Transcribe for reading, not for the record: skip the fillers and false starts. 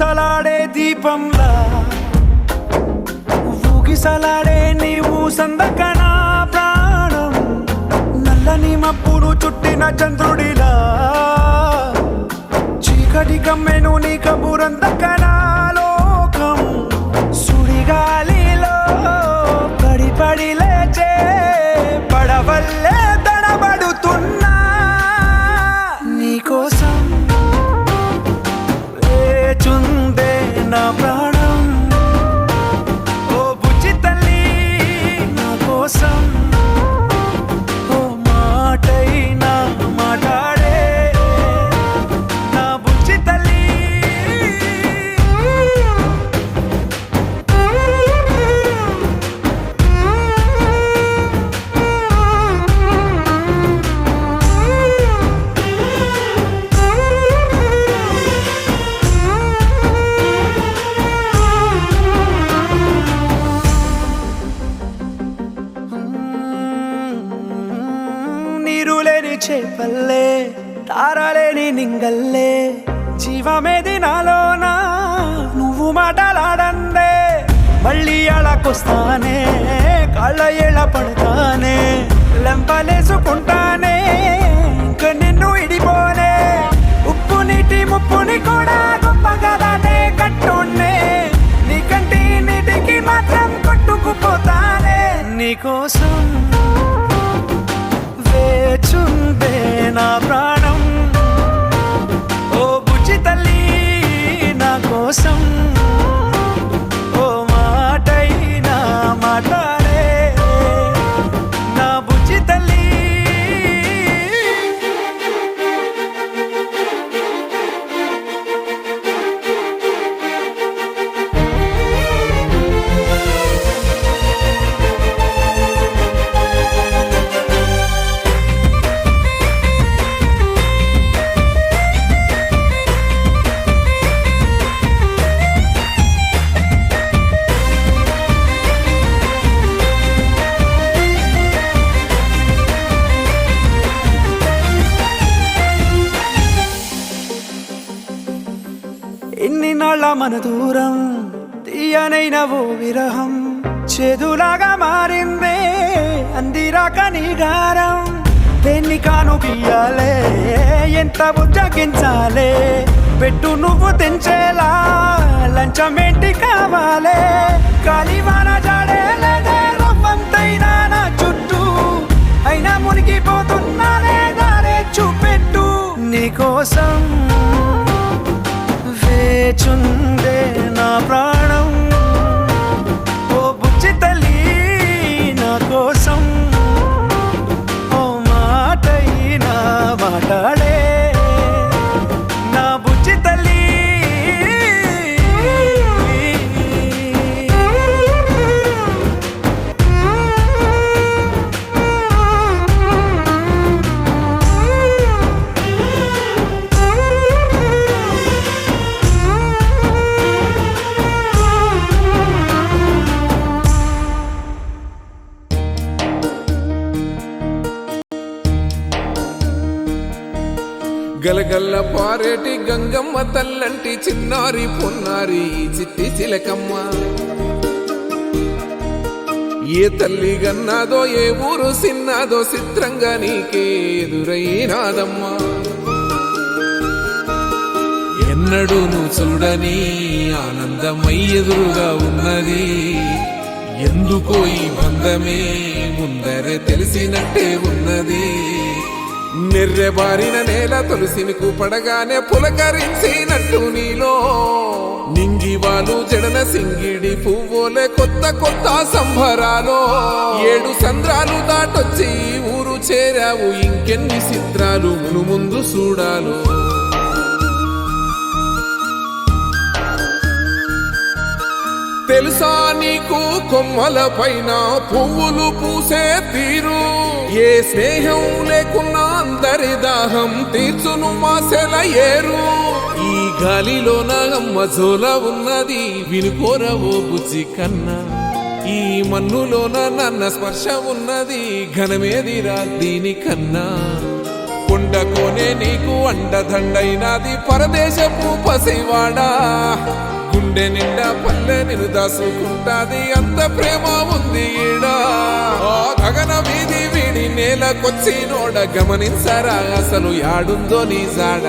ఊగిసలాడే దీపంలా ఊగిసలాడే నీవు సందకనా ప్రాణం నల్లని మప్పును చుట్టిన చంద్రుడిలా చీకటి కమ్మెను నీ కబురందకనా లోకం సుడిగాలిలో పడి లేచే పడవల్లే తడబడుతున్నా నీకోసం వేచుందే నా ప్రాణం ఓ బుజ్జి తల్లి నా కోసం ఓ మాటైనా మాట్లాడే నా బుజ్జి తల్లి నీరులేని చేపల్లే తారలేని నింగల్లే జీవమేది నాలోనా నువ్వు మాటలాడందే మళ్ళీ అళకొస్తానే కాళ్ళ ఏళ్ళ పడతానే లెంపలేసుకుంటానే ఇంక నిన్ను ఇడిపోనే ఉప్పు నీటి ముప్పుని కూడా గొప్పగా దాటే కట్టునే నీ కంటి నీటికి మాత్రం కొట్టుకుపోతానే నీకోసం వేచుందే నా ప్రాణం ఓ బుజ్జి తల్లి నా కోసం ఓ మాటైనా మాట్లాడే నా బుజ్జి తల్లి ఎన్ని నాళ్ళ మన దూరం తీయనైన ఓ విరహం చేదులాగా మారిందే అందిరాక నీ గారం దేన్ని కాను గీయాలే ఎంత బుజ్జగించాలే పెట్టు నువ్వు తెంచేలా లంచమేంటి కావాలే కాలివాన జాడేలేదే రవ్వంతైనా నా చుట్టూ అయినా మునిగిపోతున్నానే దారే చూపెట్టు నీకోసం వేచుందే నా ప్రాణం ఓ బుజ్జి తల్లి నా కోసం ఓ మాటైనా మాట్లాడే నా బుజ్జి తల్లి గలగల్ల పారేటి గంగమ్మ తల్లంటి చిన్నారి పొన్నారి చిట్టి చిలకమ్మ ఏ తల్లి గన్నాదో ఏ ఊరు సిన్నాదో చిత్రంగా నీకే ఎదురైనాదమ్మా ఎన్నడూ నువ్వు చూడని ఆనందమై ఎదురుగా ఉన్నది ఎందుకో ఈ బంధమే ముందరే తెలిసినట్టే ఉన్నది నెర్రెబారిన నేల తులసినికు పడగానే పులకరించినట్టు నీలో నింగివాలు జడన సింగిడి పువ్వులే కొత్త కొత్త సంభరాలో 7 సంద్రాలు దాటొచ్చి ఊరు చేరావు ఇంకెన్ని చిత్రాలు మును ముందు చూడాలో తెలుసా నీకు కొమ్మల పైన పువ్వులు పూసే తీరు ఏ స్నేహం లేకున్నా అందరి దాహం తీర్చును మాసెల ఏరు ఈ గాలిలో నా అమ్మ జోల ఉన్నది వినుకోరవో బుజ్జి కన్నా ఈ మన్నులోన నన్న స్పర్శ ఉన్నది ఘనమేదిరా దీనికన్నా కొండకోనే నీకు అండదండైనది పరదేశపు పసివాడా గుండె నిండా పల్లె నిన్ను దాసుకుంటాది అంత ప్రేమ ఉంది ఈడా ఆ గగన వీధి వీడి నేలకొచ్చినోడ గమనించరా అసలు యాడుందో నీ జాడ